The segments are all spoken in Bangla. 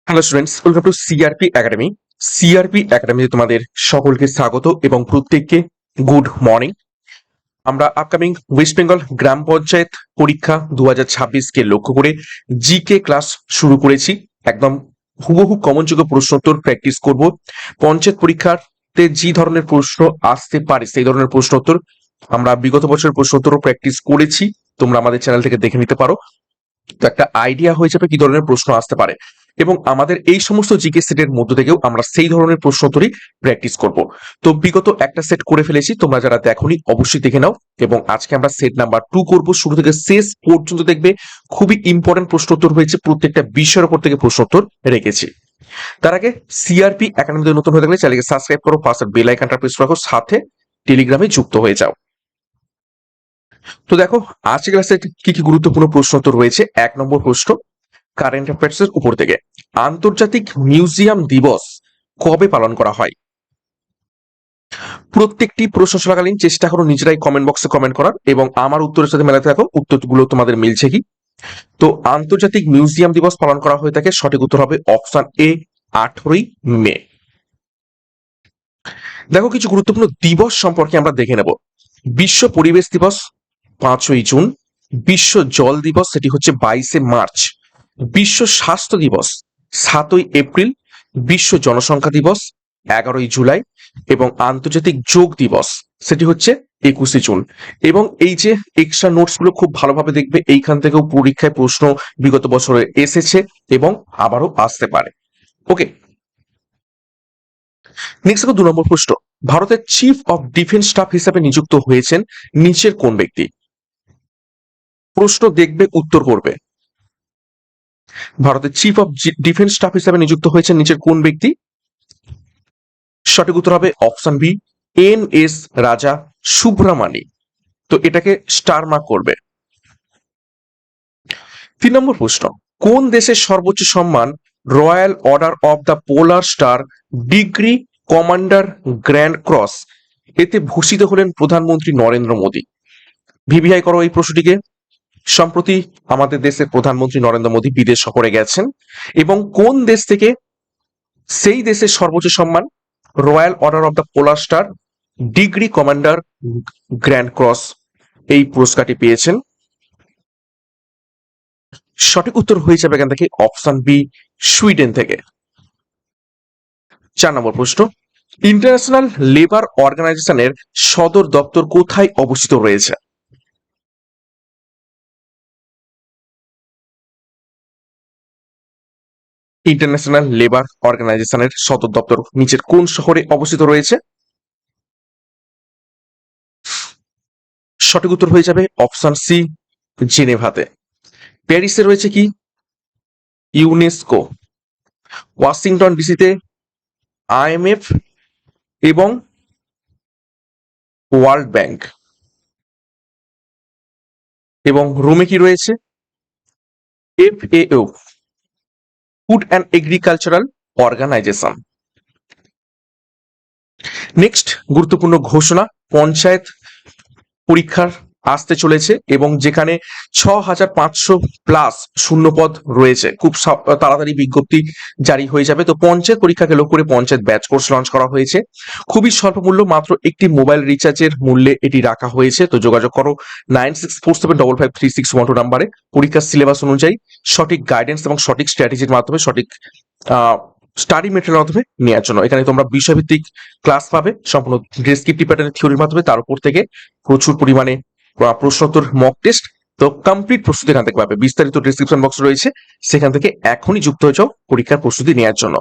Hello students, welcome to CRP academy. CRP একাডেমিতে তোমাদের সকলকে স্বাগত এবং প্রত্যেককে গুড মর্নিং। আমরা আপকামিং ওয়েস্ট বেঙ্গল গ্রাম পঞ্চায়েত পরীক্ষা 2026 কে লক্ষ্য করে জিকে ক্লাস শুরু করেছি। একদম হুবহু কমনযোগ্য প্রশ্নোত্তর প্র্যাকটিস করব। পঞ্চায়েত পরীক্ষাতে যে ধরনের প্রশ্ন আসতে পারে সেই ধরনের প্রশ্নোত্তর আমরা বিগত বছরের প্রশ্নোত্তরও প্র্যাকটিস করেছি। তোমরা আমাদের চ্যানেল থেকে দেখে নিতে পারো, তো একটা আইডিয়া হয়ে যাবে কি ধরনের প্রশ্ন আসতে পারে। এবং আমাদের এই সমস্ত জিকে সেটের মধ্য থেকেও আমরা সেই ধরনের প্রশ্নোত্তরই প্র্যাকটিস করব। তো বিগত একটা সেট করে ফেলেছি, তোমরা যারা দেখোনি অবশ্যই দেখে নাও। এবং আজকে আমরা সেট নাম্বার 2 করব, শুরু থেকে শেষ পর্যন্ত দেখবে। খুবই ইম্পর্টেন্ট প্রশ্নোত্তর হয়েছে, প্রত্যেকটা বিষয়ের উপর থেকে প্রশ্নোত্তর রেখেছি। তার আগে সিআরপি একাডেমিতে নতুন হয়ে থাকলে চ্যানেলকে সাবস্ক্রাইব করো, পাশের বেল আইকনটা প্রেস রাখো, সাথে টেলিগ্রামে যুক্ত হয়ে যাও। তো দেখো আজকের ক্লাসে কি কি গুরুত্বপূর্ণ প্রশ্নোত্তর রয়েছে। 1 নম্বর প্রশ্ন কারেন্ট অ্যাফেয়ার্স এর উপর থেকে, আন্তর্জাতিক মিউজিয়াম দিবস কবে পালন করা হয়? প্রত্যেকটি প্রশ্ন চলাকালীন চেষ্টা করো নিজেরাই কমেন্ট বক্সে কমেন্ট করার এবং আমার উত্তরের সাথে মেলাতে থাকো উত্তরগুলো তোমাদের মিলছে কি। তো আন্তর্জাতিক মিউজিয়াম দিবস পালন করা হয়ে থাকে, সঠিক উত্তর হবে অপশন এ, 18ই মে। দেখো কিছু গুরুত্বপূর্ণ দিবস সম্পর্কে আমরা দেখে নেব। বিশ্ব পরিবেশ দিবস 5ই জুন, বিশ্ব জল দিবস সেটি হচ্ছে 22শে মার্চ, বিশ্ব স্বাস্থ্য দিবস 7ই এপ্রিল, বিশ্ব জনসংখ্যা দিবস 11ই জুলাই এবং আন্তর্জাতিক যোগ দিবস সেটি হচ্ছে 21শে জুন। এবং এই যে এক্সট্রা নোটস গুলো খুব ভালোভাবে দেখবে, এইখান থেকেও পরীক্ষায় প্রশ্ন বিগত বছরে এসেছে এবং আবারও আসতে পারে। ওকে, নেক্সট দেখো 2 নম্বর প্রশ্ন, ভারতের চিফ অফ ডিফেন্স স্টাফ হিসেবে নিযুক্ত হয়েছেন নিচের কোন ব্যক্তি? প্রশ্ন দেখবে, উত্তর করবে। ভারতের চিফ অফ ডিফেন্স স্টাফ হিসেবে নিযুক্ত হয়েছেন নিচের কোন ব্যক্তি? সঠিক উত্তর হবে অপশন বি, এন এস রাজা সুব্রামানি। তো এটাকে স্টার মার্ক করবে। 3 নম্বর প্রশ্ন, কোন দেশের সর্বোচ্চ সম্মান royal order of the polar star degree commander grand cross এতে ভূষিত হলেন প্রধানমন্ত্রী নরেন্দ্র মোদী? ভিভিআই করো এই প্রশ্নটিকে। সম্প্রতি আমাদের দেশের প্রধানমন্ত্রী নরেন্দ্র মোদী বিদেশ সফরে গেছেন এবং কোন দেশ থেকে সেই দেশের সর্বোচ্চ সম্মান royal order of the polar star degree commander grand cross এই পুরস্কারটি পেয়েছেন? সঠিক উত্তর হয়ে যাবে এখান থেকে অপশন বি, সুইডেন থেকে। 4 নম্বর প্রশ্ন, ইন্টারন্যাশনাল লেবার অর্গানাইজেশনের সদর দপ্তর কোথায় অবস্থিত রয়েছে? ইন্টারন্যাশনাল লেবার অর্গানাইজেশনের সদর দপ্তর নিচের কোন শহরে অবস্থিত রয়েছে? সঠিক উত্তর হয়ে যাবে অপশন সি, জেনেভাতে। প্যারিসে রয়েছে কি? ইউনেস্কো। ওয়াশিংটন ডিসিতে আইএমএফ এবং ওয়ার্ল্ড ব্যাংক। এবং রোমে কি রয়েছে? FAO, food and agricultural organization. Next গুরুত্বপূর্ণ ঘোষণা, পঞ্চায়েত পরীক্ষার আসতে চলেছে এবং যেখানে 6500 প্লাস শূন্যপদ রয়েছে, খুব তাড়াতাড়ি বিজ্ঞপ্তি জারি হয়ে যাবে। তো পঞ্চায়েত পরীক্ষাকে লক্ষ্য করে পঞ্চায়েত ব্যাচ কোর্স লঞ্চ করা হয়েছে। খুবই স্বল্প মূল্য, মাত্র একটি মোবাইল রিচার্জের মূল্যে এটি রাখা হয়েছে। তো যোগাযোগ করো 9647553612 নাম্বারে। পরীক্ষার সিলেবাস অনুযায়ী সঠিক গাইডেন্স এবং সঠিক স্ট্র্যাটেজির মাধ্যমে, সঠিক স্টাডি মেটেরিয়াল মাধ্যমে নেওয়ার জন্য এখানে তোমরা বিষয়ভিত্তিক ক্লাস পাবে সম্পূর্ণ ডেসক্রিপটিভ প্যাটার্নের থিওরির মাধ্যমে, তার উপর থেকে প্রচুর পরিমাণে প্রশ্নোত্তর মক টেস্ট। তো কমপ্লিট প্রস্তুতি এখান থেকে পাবে, বিস্তারিত ডেসক্রিপশন বক্স রয়েছে, সেখান থেকে এখনই যুক্ত হয়ে যাও পরীক্ষার প্রস্তুতি নেওয়ার জন্য।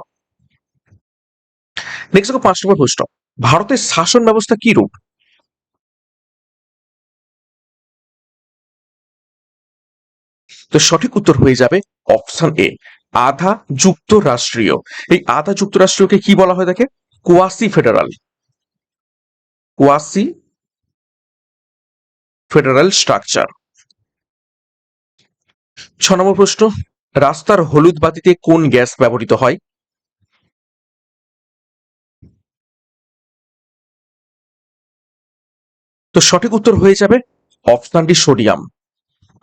নেক্সট দেখো 5 নম্বর প্রশ্ন, ভারতের শাসন ব্যবস্থা কি রূপ? তো সঠিক উত্তর হয়ে যাবে অপশন এ, আধা যুক্তরাষ্ট্রীয়। এই আধা যুক্তরাষ্ট্রীয়কে কি বলা হয় থাকে? Quasi federal. Quasi federal structure. 6 নম্বর প্রশ্ন, রাস্তার হলুদ বাতিতে কোন গ্যাস ব্যবহৃত হয়? তো সঠিক উত্তর হয়ে যাবে অপশন ডি, সোডিয়াম।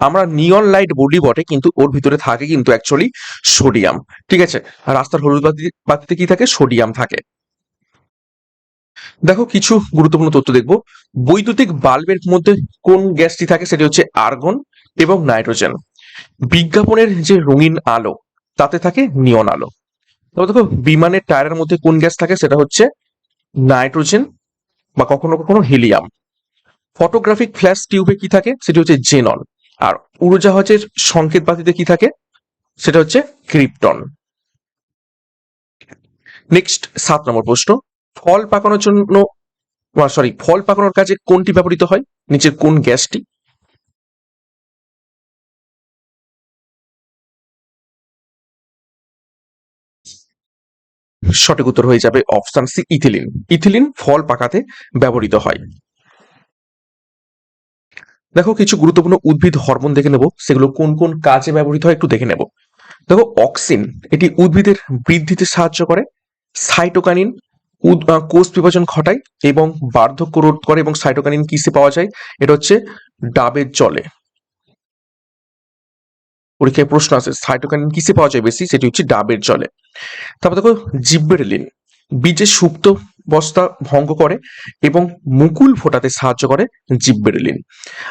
আমরা নিয়ন লাইট বলি বটে, কিন্তু ওর ভিতরে থাকে কিন্তু অ্যাকচুয়ালি সোডিয়াম। ঠিক আছে, আর রাস্তার হলুদ বাতিতে কি থাকে? সোডিয়াম থাকে। দেখো কিছু গুরুত্বপূর্ণ তথ্য দেখবো। বৈদ্যুতিক বাল্বের মধ্যে কোন গ্যাসটি থাকে? সেটি হচ্ছে আর্গন এবং নাইট্রোজেন। বিজ্ঞাপনের যে রঙিন আলো তাতে থাকে নিয়ন আলো। তবে দেখো বিমানের টায়ারের মধ্যে কোন গ্যাস থাকে? সেটা হচ্ছে নাইট্রোজেন বা কখনো কখনো হিলিয়াম। ফটোগ্রাফিক ফ্ল্যাশ টিউবে কি থাকে? সেটি হচ্ছে জেনন। আর উড়োজাহাজের সংকেত বাতিতে কি থাকে? সেটা হচ্ছে ক্রিপ্টন। নেক্সট 7 নম্বর প্রশ্ন। ফল পাকানোর জন্য ফল পাকানোর কাজে কোনটি ব্যবহৃত হয়? নিচের কোন গ্যাসটি? সঠিক উত্তর হয়ে যাবে অপশন সি, ইথিলিন। ইথিলিন ফল পাকাতে ব্যবহৃত হয়। দেখো কিছু গুরুত্বপূর্ণ উদ্ভিদ হরমোন দেখে নেব, সেগুলো কোন কোন কাজে ব্যবহৃত হয় একটু দেখে নেব। দেখো অক্সিন, এটি উদ্ভিদের বৃদ্ধিতে সাহায্য করে। সাইটোকাইনিন কোষ বিভাজন ঘটায় এবং বার্ধক্য রোধ করে। এবং সাইটোকাইনিন কিসে পাওয়া যায়? এটা হচ্ছে ডাবের জলে। পরীক্ষায় প্রশ্ন আছে সাইটোকাইনিন কিসে পাওয়া যায় বেশি? সেটি হচ্ছে ডাবের জলে। তারপর দেখো জিব্বেরেলিন, বীজের সুপ্ত বস্তা ভঙ্গ করে এবং মুকুল ফোটাতে সাহায্য করে জিব্বেরেলিন।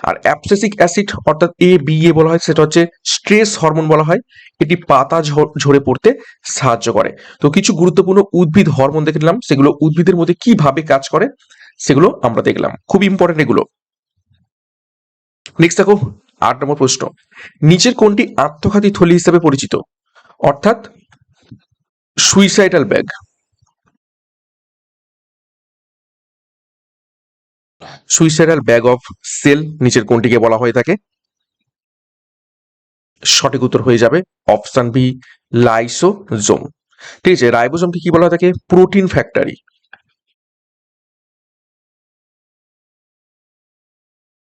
আর অ্যাবসিসিক অ্যাসিড অর্থাৎ ABA বলা হয়, সেটা হচ্ছে স্ট্রেস হরমোন বলা হয়। এটি পাতা ঝরে পড়তে সাহায্য করে। তো কিছু গুরুত্বপূর্ণ উদ্ভিদ হরমোন দেখে নিলাম, সেগুলো উদ্ভিদের মধ্যে কিভাবে কাজ করে সেগুলো আমরা দেখলাম, খুব ইম্পর্টেন্ট এগুলো। নেক্সট দেখো 8 নম্বর প্রশ্ন। নিচের কোনটি আত্মঘাতী থলি হিসেবে পরিচিত? অর্থাৎ suicidal bag. Suicidal bag of cell নিচের কোনটিকে বলা হয়ে থাকে? সঠিক উত্তর হয়ে যাবে অপশন বি, লাইসোজোম। ঠিক আছে, রাইবোজোমকে কি বলা হয়ে থাকে? Protein factory.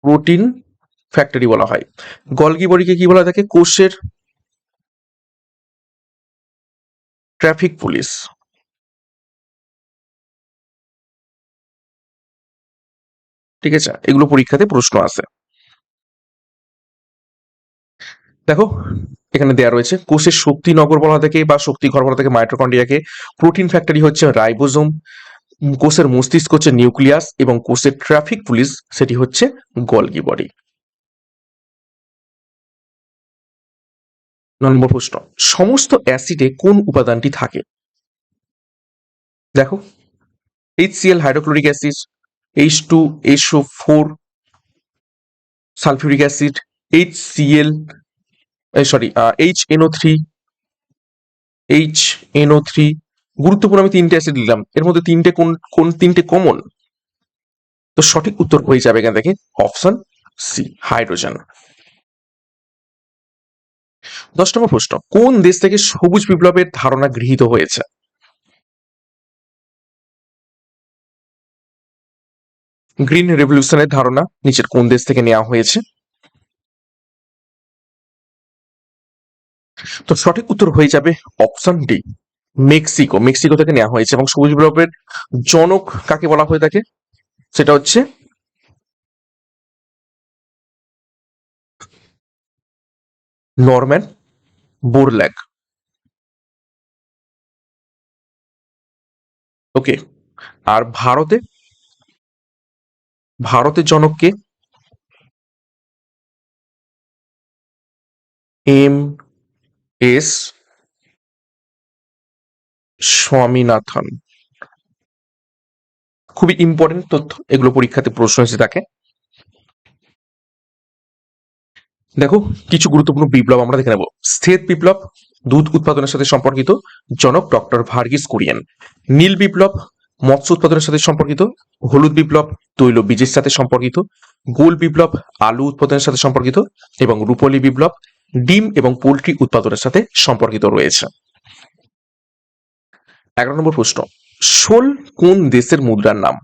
প্রোটিন ফ্যাক্টরি বলা হয়। গলগি বডিকে কি বলা হয়ে থাকে? কোষের ট্রাফিক পুলিশ। ঠিক আছে, এগুলো পরীক্ষাতে প্রশ্ন আসে। দেখো এখানে দেয়া রয়েছে কোষের শক্তি নগর বলা থাকে বা শক্তি ঘর বলা থাকে মাইটোকন্ড্রিয়াকে। প্রোটিন ফ্যাক্টরি হচ্ছে রাইবোজোম। কোষের মস্তিষ্ক হচ্ছে নিউক্লিয়াস এবং কোষের ট্রাফিক পুলিশ সেটি হচ্ছে গলগি বডি। 9 নম্বর প্রশ্ন। সমস্ত অ্যাসিডে কোন উপাদানটি থাকে? দেখো HCl hydrochloric acid, H2SO4 sulphuric acid, HCl sorry HNO3, HNO3। গুরুত্বপূর্ণ আমি 3টে অ্যাসিড দিলাম, এর মধ্যে তিনটে কোন কোন 3টে কমন? তো সঠিক উত্তর হয়ে যাবে এখান থেকে অপশন সি, হাইড্রোজেন। 10 নম্বর প্রশ্ন। কোন দেশ থেকে সবুজ বিপ্লবের ধারণা গৃহীত হয়েছে? গ্রিন রেভলিউশনের ধারণা নিচের কোন দেশ থেকে নেওয়া হয়েছে? তো সঠিক উত্তর হয়ে যাবে অপশন ডি, মেক্সিকো। মেক্সিকো থেকে নেওয়া হয়েছে। এবং সবুজ বিপ্লবের জনক কাকে বলা হয়ে থাকে? সেটা হচ্ছে নরম্যান বোরল্যাগ। ওকে। আর ভারতের জনককে? MS স্বামীনাথন। খুবই ইম্পর্টেন্ট তথ্য, এগুলো পরীক্ষাতে প্রশ্ন এসে থাকে। দেখো কিছু গুরুত্বপূর্ণ বিপ্লব আমরা দেখে নেব। শ্বেত বিপ্লব দুধ উৎপাদনের সাথে সম্পর্কিত, জনক ডক্টর ভার্গিস কুরিয়েন। নীল বিপ্লব মৎস্য উৎপাদনের সাথে সম্পর্কিত। হলুদ বিপ্লব তৈল বীজের সাথে সম্পর্কিত। গোল বিপ্লব আলু উৎপাদনের সাথে সম্পর্কিত। এবং রূপলি বিপ্লব ডিম এবং পোল্ট্রি উৎপাদনের সাথে সম্পর্কিত রয়েছে। 11 নম্বর প্রশ্ন। শোল কোন দেশের মুদ্রার নাম?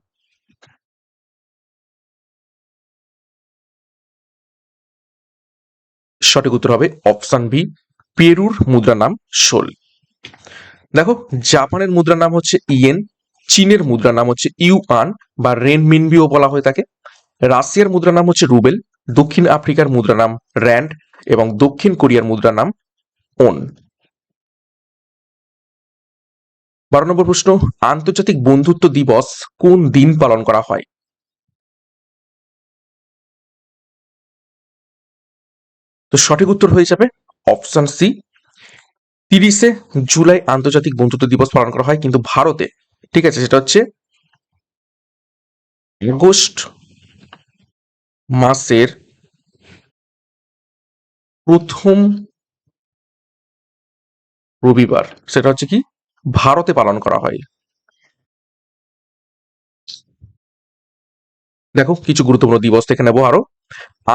সঠিক উত্তর হবে অপশন বি, পেরুর মুদ্রার নাম শোল। দেখো জাপানের মুদ্রার নাম হচ্ছে ইয়েন। চীনের মুদ্রার নাম হচ্ছে ইউয়ান বা রেনমিনবিও বলা হয়ে থাকে। রাশিয়ার মুদ্রার নাম হচ্ছে রুবেল। দক্ষিণ আফ্রিকার মুদ্রা নাম র্যান্ড এবং দক্ষিণ কোরিয়ার মুদ্রা নাম ওন। 12 নম্বর প্রশ্ন, আন্তর্জাতিক বন্ধুত্ব দিবস কোন দিন পালন করা হয়? তো সঠিক উত্তর হয়ে যাবে অপশন সি, 30শে জুলাই আন্তর্জাতিক বন্ধুত্ব দিবস পালন করা হয় কিন্তু ভারতে, ঠিক আছে, সেটা হচ্ছে আগস্ট মাসের প্রথম রবিবার, সেটা হচ্ছে কি ভারতে পালন করা হয়। দেখো কিছু গুরুত্বপূর্ণ দিবস দেখে নেবো আরো।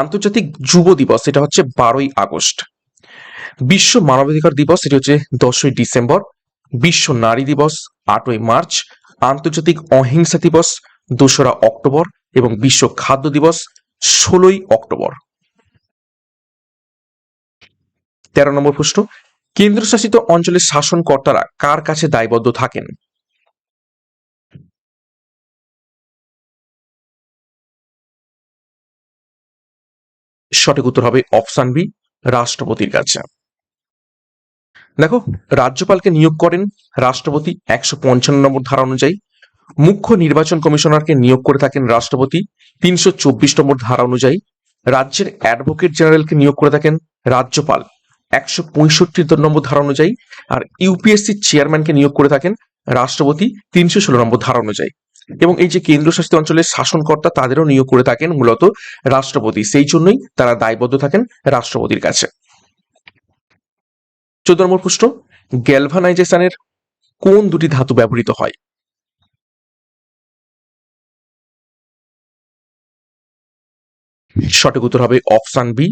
আন্তর্জাতিক যুব দিবস এটা হচ্ছে 12ই আগস্ট। বিশ্ব মানবাধিকার দিবস এটি হচ্ছে 10ই ডিসেম্বর। বিশ্ব নারী দিবস 8ই মার্চ। আন্তর্জাতিক অহিংসা দিবস 2রা অক্টোবর এবং বিশ্ব খাদ্য দিবস 16ই অক্টোবর। 13 নম্বর প্রশ্ন, কেন্দ্রশাসিত অঞ্চলের শাসনকর্তারা কার কাছে দায়বদ্ধ থাকেন? সঠিক উত্তর হবে অপশন বি, রাষ্ট্রপতির কাছে। দেখো রাজ্যপালকে নিয়োগ করেন রাষ্ট্রপতি 155 নম্বর ধারা অনুযায়ী। মুখ্য নির্বাচন কমিশনারকে নিয়োগ করে থাকেন রাষ্ট্রপতি 324 নম্বর ধারা অনুযায়ী। রাজ্যের অ্যাডভোকেট জেনারেলকে নিয়োগ করে থাকেন রাজ্যপাল 165 নম্বর ধারা অনুযায়ী। আর ইউপিএসসি চেয়ারম্যানকে নিয়োগ করে থাকেন রাষ্ট্রপতি 316 নম্বর ধারা অনুযায়ী। এবং এই যে কেন্দ্রশাসিত অঞ্চলের শাসনকর্তা তাদেরও নিয়োগ করে থাকেন মূলত রাষ্ট্রপতি, সেই জন্যই তারা দায়বদ্ধ থাকেন রাষ্ট্রপতির কাছে। 14 নম্বর প্রশ্ন, গ্যালভানাইজেশনের কোন দুটি ধাতু ব্যবহৃত হয়? সঠিক উত্তর হবে অপশন বি,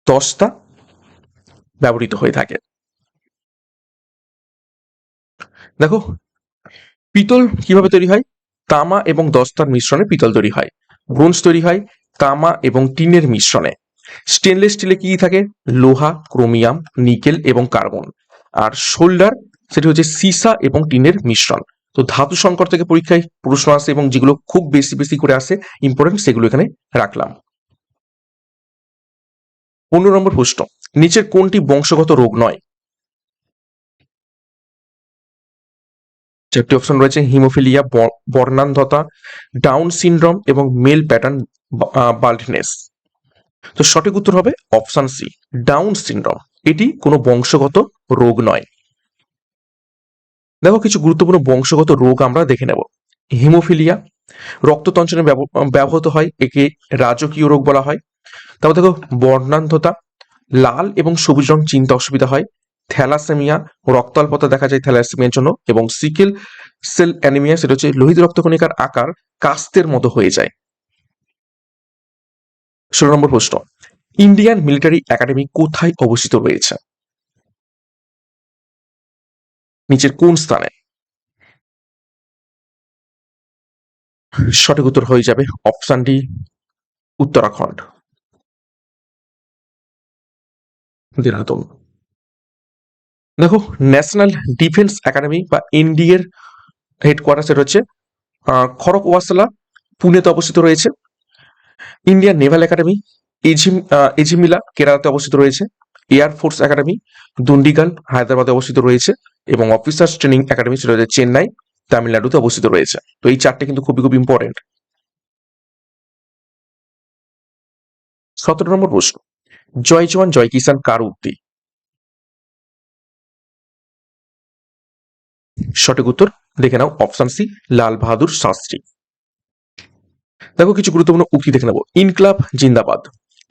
দস্তা ব্যবহৃত হয়ে থাকে। দেখো পিতল কিভাবে তৈরি হয়? তামা এবং দস্তার মিশ্রণে পিতল তৈরি হয়। ব্রোঞ্জ তৈরি হয় তামা এবং টিনের মিশ্রণে। স্টেনলেস স্টিলে কি থাকে? লোহা, ক্রোমিয়াম, নিকেল এবং কার্বন। আর শোল্ডার সেটি হচ্ছে সীসা এবং টিনের মিশ্রণ। তো ধাতু সংকট থেকে পরীক্ষায় প্রশ্ন আসে এবং যেগুলো খুব বেশি বেশি করে আসে ইম্পর্টেন্ট সেগুলো এখানে রাখলাম। 15 নম্বর প্রশ্ন, নিচের কোনটি বংশগত রোগ নয়? চারটি অপশন রয়েছে হিমোফিলিয়া, বর্ণান্ধতা, ডাউন সিনড্রোম এবং মেল প্যাটার্ন বাল্ডনেস। তো সঠিক উত্তর হবে অপশন সি, ডাউন সিনড্রোম। এটি কোনো বংশগত রোগ নয়। দেখো কিছু গুরুত্বপূর্ণ বংশগত রোগ আমরা দেখে নেব। হিমোফিলিয়া রক্ততঞ্চনে ব্যবহৃত হয়, একে রাজকীয় রোগ বলা হয়। তারপর দেখো বর্ণান্ধতা, লাল এবং সবুজ রং চিনতে অসুবিধা হয়। থ্যালাসেমিয়া রক্তাল্পতা দেখা যায় থ্যালাসেমিয়ার জন্য। এবং সিকেল সেল অ্যানিমিয়া সেটা হচ্ছে লোহিত রক্তকণিকার আকার কাস্তের মতো হয়ে যায়। 16 নম্বর প্রশ্ন, ইন্ডিয়ান মিলিটারি একাডেমি কোথায় অবস্থিত রয়েছে? নিচের কোন স্থানে? সঠিক উত্তর হয়ে যাবে অপশন ডি, উত্তরাখণ্ড, দেরাদুন। দেখো ন্যাশনাল ডিফেন্স একাডেমি বা এনডিএর হেডকোয়ার্টার সেটা হচ্ছে খড়গওয়াসলা, পুনেতে অবস্থিত রয়েছে। ইন্ডিয়ান নেভাল একাডেমি এজিমিলা কেরালাতে অবস্থিত রয়েছে। এয়ার ফোর্স একাডেমি দুন্ডিগাল হায়দ্রাবাদে অবস্থিত রয়েছে। এবং অফিসার্স ট্রেনিং একাডেমি সেটা হচ্ছে চেন্নাই তামিলনাড়ুতে অবস্থিত রয়েছে। তো এই চারটে কিন্তু খুবই খুব ইম্পর্টেন্ট। 17 নম্বর প্রশ্ন, জয় জওয়ান জয় কিষান কার উক্তি? সঠিক উত্তর দেখে নাও অপশন সি, লাল বাহাদুর শাস্ত্রী। দেখো কিছু গুরুত্বপূর্ণ উক্তি দেখে নেবো। ইনকলাব জিন্দাবাদ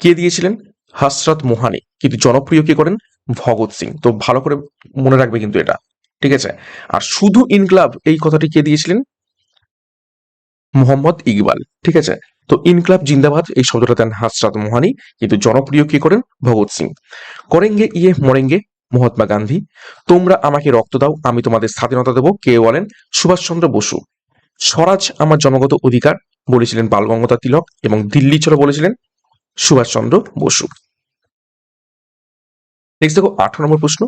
কে দিয়েছিলেন? হসরত মোহানি। কিন্তু জনপ্রিয় কে করেন? ভগৎ সিং। তো ভালো করে মনে রাখবে কিন্তু এটা, ঠিক আছে। আর শুধু ইনকলাব এই কথাটি কে দিয়েছিলেন? মোহাম্মদ ইকবাল, ঠিক আছে। তো ইনকলাব জিন্দাবাদ এই শব্দটা দেন হসরত মোহানি, কিন্তু জনপ্রিয় কে করেন? ভগৎ সিং। করেঙ্গে ইয়ে মরেঙ্গে মহাত্মা গান্ধী। তোমরা আমাকে রক্ত দাও আমি তোমাদের স্বাধীনতা দেবো কে বলেন? সুভাষচন্দ্র বসু। স্বরাজ আমার জন্মগত অধিকার বলেছিলেন বাল গঙ্গাধর তিলক। এবং দিল্লি চলো বলেছিলেন সুভাষচন্দ্র বসু। নেক্সট দেখো 18 নম্বর প্রশ্ন,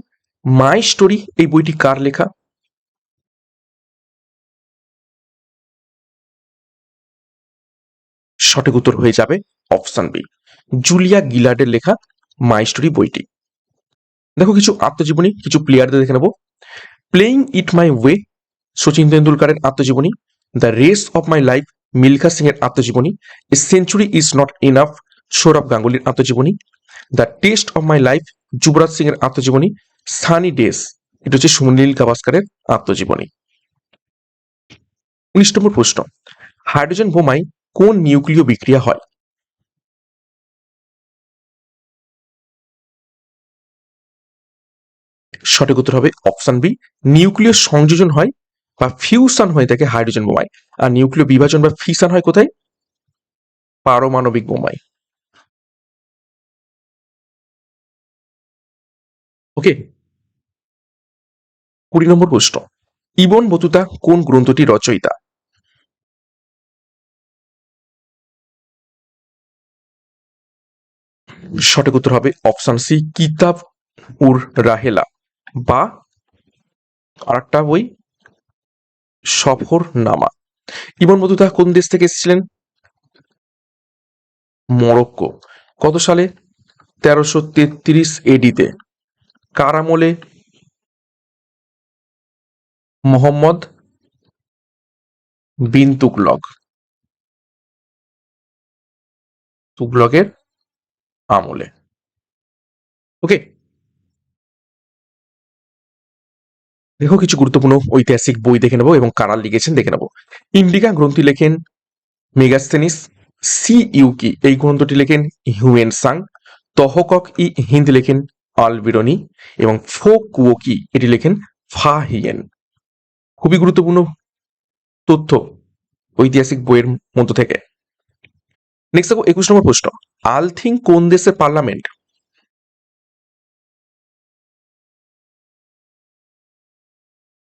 মাই স্টোরি এই বইটি কার লেখা? সঠিক উত্তর হয়ে যাবে অপশন বি জুলিয়া গিলার্ডের লেখা মাই স্টোরি বইটি। দেখো কিছু আত্মজীবনী, কিছু প্লেয়ারদের দেখে নেবো। Playing it my way Sachin তেন্ডুলকারের আত্মজীবনী, the race of my life Milkha Singh এর আত্মজীবনী, a century is not enough Sourav গাঙ্গুলির আত্মজীবনী, the test of my life Yuvraj Singh এর আত্মজীবনী, সানি ডেজ এটা হচ্ছে সুনীল গাভাস্কারের আত্মজীবনী। 19 নম্বর প্রশ্ন, হাইড্রোজেন বোমায় কোন নিউক্লিয় বিক্রিয়া হয়? সঠিক উত্তর হবে অপশন বি নিউক্লিয় সংযোজন হয় বা ফিউশন হয়ে থাকে হাইড্রোজেন বোমায়। আর নিউক্লিয় বিভাজন বা ফিশন হয় কোথায়? পারমাণবিক বোমায়। ওকে, 20 নম্বর প্রশ্ন, ইবন বতুতা কোন গ্রন্থটি রচয়িতা? সঠিক উত্তর হবে অপশন সি কিতাব উর রাহেলা বা আরেকটা বই সফরনামা। ইবন বতুতা কোন দেশ থেকে এসেছিলেন? মরক্কো। কত সালে? 1333 এডিতে। কার আমলে? মোহাম্মদ বিন তুগলকের আমলে। ওকে, দেখো কিছু গুরুত্বপূর্ণ ঐতিহাসিক বই দেখে নেবো এবং কারা লিখেছেন দেখে নেবো। ইন্ডিকা গ্রন্থি লেখেন মেগাস্তেনিস। সি ইউকি এই গ্রন্থটি লেখেন হিউয়েন সাং। তহকক ই হিন্দ লেখেন আলবিরনি এবং ফো কুয়োকি এটি লেখেন ফা হিয়েন। খুবই গুরুত্বপূর্ণ তথ্য ঐতিহাসিক বইয়ের মধ্য থেকে। নেক্সট দেখো 21 নম্বর প্রশ্ন, আলথিং কোন দেশের পার্লামেন্ট?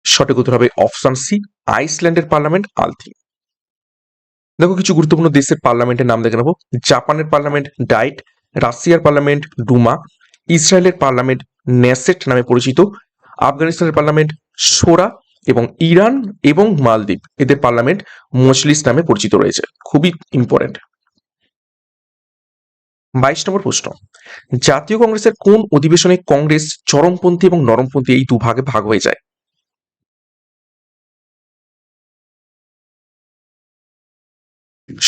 সঠিক উত্তর হবে অপশন সি আইসল্যান্ডের পার্লামেন্ট আলথিং। দেখো কিছু গুরুত্বপূর্ণ দেশের পার্লামেন্টের নাম দেখে নেবো। জাপানের পার্লামেন্ট ডাইট, রাশিয়ার পার্লামেন্ট ডুমা, ইসরায়েলের পার্লামেন্ট নেসেট নামে পরিচিত, আফগানিস্তানের পার্লামেন্ট সোরা এবং ইরান এবং মালদ্বীপ এদের পার্লামেন্ট মজলিস নামে পরিচিত রয়েছে। খুবই ইম্পর্টেন্ট। 22 নম্বর প্রশ্ন, জাতীয় কংগ্রেসের কোন অধিবেশনে কংগ্রেস চরমপন্থী এবং নরমপন্থী এই দুভাগে ভাগ হয়ে যায়?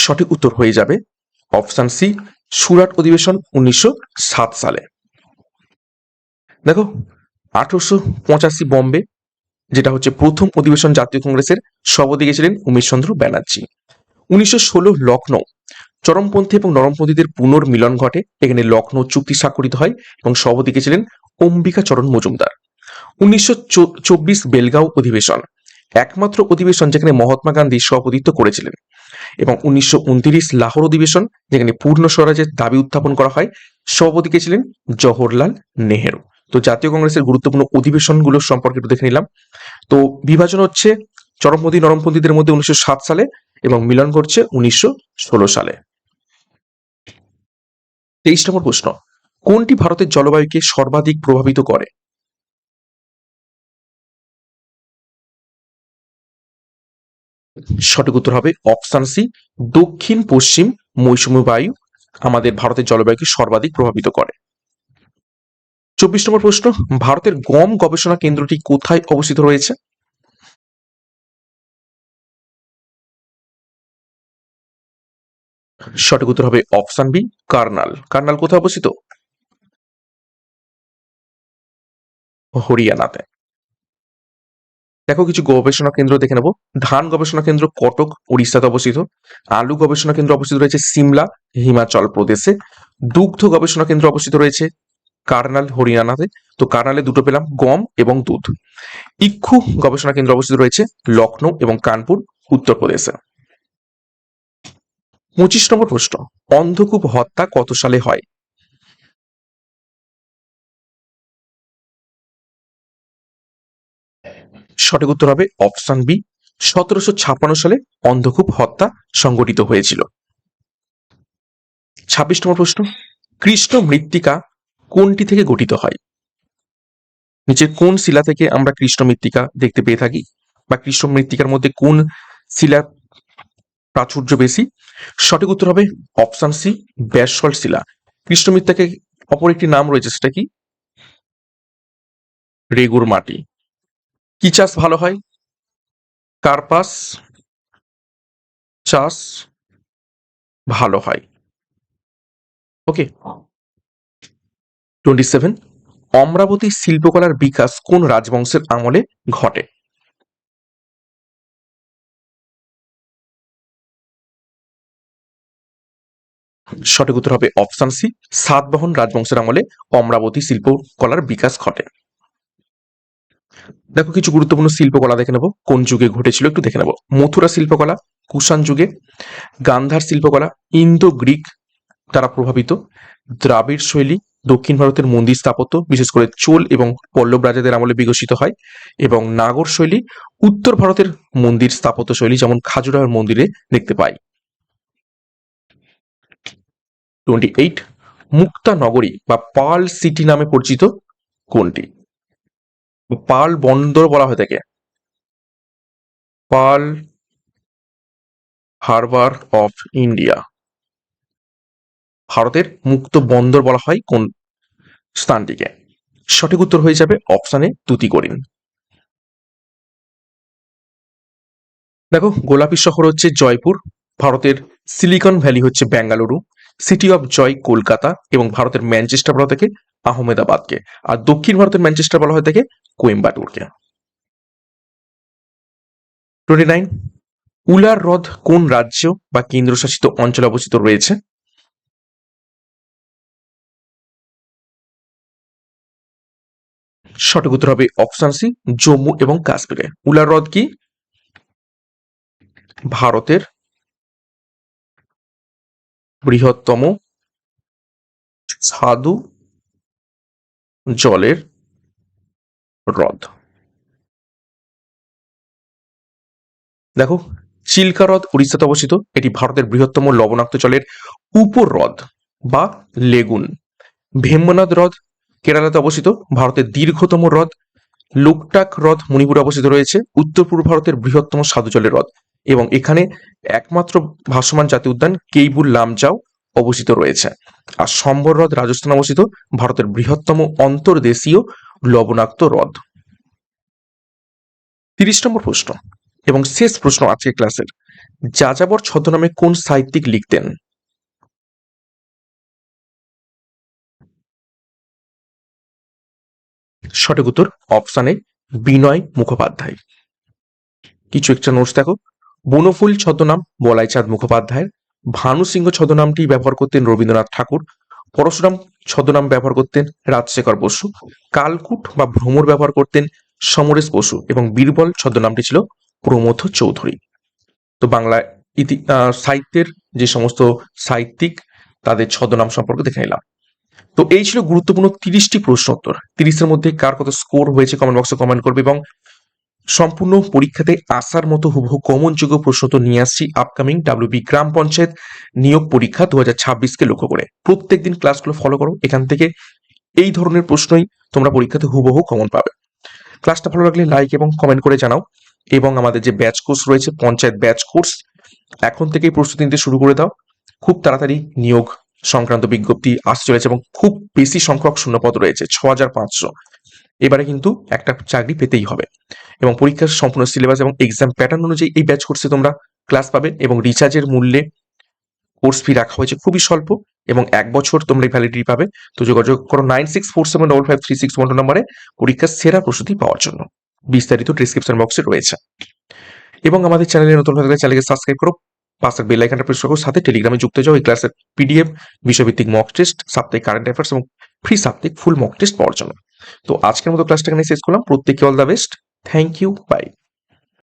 সঠিক উত্তর হয়ে যাবে অপশন সি সুরাট অধিবেশন 1907 সালে। দেখো 1885 বম্বে যেটা হচ্ছে প্রথম অধিবেশন জাতীয় কংগ্রেসের, সভাপতি ছিলেন উমেশচন্দ্র ব্যানার্জি। 1916 লখনৌ চরমপন্থী এবং নরমপন্থীদের পুনর্মিলন ঘটে, এখানে লখনৌ চুক্তি স্বাক্ষরিত হয় এবং সভাপতি ছিলেন অম্বিকাচরণ মজুমদার। 1924 বেলগাঁও অধিবেশন একমাত্র অধিবেশন যেখানে মহাত্মা গান্ধী সভাপতিত্ব করেছিলেন। এবং 1929 লাহোর অধিবেশন যেখানে পূর্ণ স্বরাজের দাবি উত্থাপন করা হয়, সভাপতি কে ছিলেন জওহরলাল নেহেরু। তো জাতীয় কংগ্রেসের গুরুত্বপূর্ণ অধিবেশনগুলো সম্পর্কে একটু দেখে নিলাম। তো বিভাজন হচ্ছে চরমপন্থী নরমপন্থীদের মধ্যে 1907 সালে এবং মিলন ঘটছে 1916 সালে। 23 নম্বর প্রশ্ন, কোনটি ভারতের জলবায়ুকে সর্বাধিক প্রভাবিত করে? সঠিক উত্তর হবে অপশন সি দক্ষিণ পশ্চিম মৌসুমী বায়ু আমাদের ভারতের জলবায়ুকে সর্বাধিক প্রভাবিত করে। 24 নম্বর প্রশ্ন, ভারতের গম গবেষণা কেন্দ্রটি কোথায় অবস্থিত রয়েছে? সঠিক উত্তর হবে অপশন বি কার্নাল। কার্নাল কোথায় অবস্থিত? হরিয়ানাতে। দেখো কিছু গবেষণা কেন্দ্র দেখে নেব। ধান গবেষণা কেন্দ্র কটক উড়িষ্যাতে অবস্থিত। আলু গবেষণা কেন্দ্র অবস্থিত রয়েছে সিমলা হিমাচল প্রদেশে। দুগ্ধ গবেষণা কেন্দ্র অবস্থিত রয়েছে কার্নাল হরিয়ানাতে। তো কার্নালে দুটো পেলাম, গম এবং দুধ। ইক্ষু গবেষণা কেন্দ্র অবস্থিত রয়েছে লখনৌ এবং কানপুর উত্তরপ্রদেশে। 25 নম্বর প্রশ্ন, অন্ধকূপ হত্যা কত সালে হয়? সঠিক উত্তর হবে অপশন বি 1756 সালে অন্ধকূপ হত্যা সংঘটিত হয়েছিল। 26 নম্বর প্রশ্ন, কৃষ্ণ মৃত্তিকা কোনটি থেকে গঠিত হয়? নিচের কোন শিলা থেকে আমরা কৃষ্ণ মৃত্তিকা দেখতে পেয়ে থাকি বা কৃষ্ণ মৃত্তিকার মধ্যে কোন শিলা প্রাচুর্য বেশি। সঠিক উত্তর হবে অপশন সি, ব্যাসল্ট শিলা। কৃষ্ণমৃত্তিকাকে অপর একটি নাম রয়েছে, সেটা কি? রেগুর মাটি। কি চাষ ভালো হয়? কার্পাস চাষ ভালো হয়। ওকে। 27, অমরাবতী শিল্পকলার বিকাশ কোন রাজবংশের আমলে ঘটে? সঠিক উত্তর হবে অপশন সি, সাতবাহন রাজবংশের আমলে অমরাবতী শিল্পকলার বিকাশ ঘটে। দেখো কিছু গুরুত্বপূর্ণ শিল্পকলা দেখে নেব কোন যুগে ঘটেছিল, একটু দেখে নেব। মথুরা শিল্পকলা কুষাণ যুগে, গান্ধার শিল্পকলা ইন্দো গ্রিক দ্বারা প্রভাবিত, দ্রাবিড় শৈলী দক্ষিণ ভারতের মন্দির স্থাপত্য বিশেষ করে চোল এবং পল্লব রাজাদের আমলে বিকশিত হয়, এবং নাগর শৈলী উত্তর ভারতের মন্দির স্থাপত্য শৈলী যেমন খাজুরাহোর মন্দিরে দেখতে পাই। 28, মুক্তা নগরী বা পার্ল সিটি নামে পরিচিত কোনটি? পার্ল বন্দর বলা হয়ে থাকে, পার্ল হারবার অফ ইন্ডিয়া। ভারতের মুক্ত বন্দর বলা হয় কোন স্থানটিকে? সঠিক উত্তর হয়ে যাবে অপশানে তুতিকোরিন। দেখো গোলাপী শহর হচ্ছে জয়পুর, ভারতের সিলিকন ভ্যালি হচ্ছে Bengaluru, city of joy Kolkata, এবং ভারতের ম্যানচেস্টার বলা থেকে আহমেদাবাদকে, আর দক্ষিণ ভারতের ম্যানচেস্টার বলা হয়ে থাকে কোয়েম্বাটুরকে। 29, উলার হ্রদ কোন রাজ্য বা কেন্দ্রশাসিত অঞ্চলে অবস্থিত রয়েছে? সঠিক উত্তর হবে অপশন সি, জম্মু এবং কাশ্মীরে। উলার হ্রদ কি? ভারতের বৃহত্তম স্বাদু জলের হ্রদ। দেখো চিল্কা হ্রদ উড়িষ্যাতে অবস্থিত, এটি ভারতের বৃহত্তম লবণাক্ত জলের উপহ্রদ বা লেগুন। ভেম্বনাথ হ্রদ কেরালাতে অবস্থিত, ভারতের দীর্ঘতম হ্রদ। লোকটাক হ্রদ মণিপুরে অবস্থিত রয়েছে, উত্তর পূর্ব ভারতের বৃহত্তম স্বাদু জলের হ্রদ, এবং এখানে একমাত্র ভাসমান জাতীয় উদ্যান কেইবুল লামজাও অবস্থিত রয়েছে। আর সম্বর হ্রদ রাজস্থানে অবস্থিত, ভারতের বৃহত্তম অন্তর্দেশীয় লবণাক্ত হ্রদ। 30 নম্বর প্রশ্ন এবং শেষ প্রশ্ন আজকে ক্লাসের, যাযাবর ছদ্মনামে কোন সাহিত্যিক লিখতেন? সঠিক উত্তর অপশানে বিনয় মুখোপাধ্যায়। কিছু একটা নোটস দেখো, বনফুল ছদ্মনাম বলাই চাঁদ মুখোপাধ্যায়ের, ভানু সিংহ ছদ্মনামটি ব্যবহার করতেন রবীন্দ্রনাথ ঠাকুর, পরশুরাম ছদ্মনাম ব্যবহার করতেন রাজশেখর বসু, কালকুট বা ভ্রমর ব্যবহার করতেন সমরেশ বসু, এবং বীরবল ছদ্মনামটি ছিল প্রমথ চৌধুরী। তো বাংলা সাহিত্যের যে সমস্ত সাহিত্যিক তাদের ছদ্মনাম সম্পর্কে দেখে নিলাম। তো এই ছিল গুরুত্বপূর্ণ 30টি প্রশ্ন উত্তর। 30-এর মধ্যে কার কত স্কোর হয়েছে কমেন্ট বক্সে কমেন্ট করবে, এবং সম্পূর্ণ পরীক্ষাতে আসার মতো হুবহু কমন যোগ্য প্রশ্ন তো নিয়ে আসছি আপকামিং ডাব্লিউবি গ্রাম পঞ্চায়েত নিয়োগ পরীক্ষা 2026কে লক্ষ্য করে। প্রত্যেকদিন ক্লাসগুলো ফলো করো, এখান থেকে এই ধরনের প্রশ্নই তোমরা পরীক্ষাতে হুবহু কমন পাবে। ক্লাসটা ভালো লাগলে লাইক এবং কমেন্ট করে জানাও, এবং আমাদের যে ব্যাচ কোর্স রয়েছে পঞ্চায়েত ব্যাচ কোর্স, এখন থেকেই প্রস্তুতি নিতে শুরু করে দাও। খুব তাড়াতাড়ি নিয়োগ সংক্রান্ত বিজ্ঞপ্তি আসতে চলেছে, এবং খুব বেশি সংখ্যক শূন্যপদ রয়েছে 6500। এবারে কিন্তু একটা চাকরি পেতেই হবে, এবং পরীক্ষার সম্পূর্ণ সিলেবাস এবং এক্সাম প্যাটার্ন অনুযায়ী এই ব্যাচ কোর্সে তোমরা ক্লাস পাবে, এবং রিচার্জের মূল্যে কোর্স ফি রাখা হয়েছে খুবই স্বল্প, এবং 1 বছর তোমরা ভ্যালিডিটি পাবে। তো যোগাযোগ করো 9647553612 নম্বরে পরীক্ষার সেরা প্রস্তুতি পাওয়ার জন্য। বিস্তারিত ডিসক্রিপশন বক্সে রয়েছে, এবং আমাদের চ্যানেলে নতুন হয়ে থাকলে চ্যানেলকে সাবস্ক্রাইব করো, পাশের বেল আইকনটা প্রেস করো, সাথে টেলিগ্রামে যুক্ত যাও এই ক্লাসের পিডিএফ, বিষয়ভিত্তিক মক টেস্ট, সাপ্তাহিক কারেন্ট অ্যাফেয়ার্স এবং ফ্রি সাপ্তাহিক ফুল মক টেস্ট পাওয়ার জন্য। তো আজকের মতো ক্লাসটা এখানে শেষ করলাম। প্রত্যেককে all the best, thank you, by.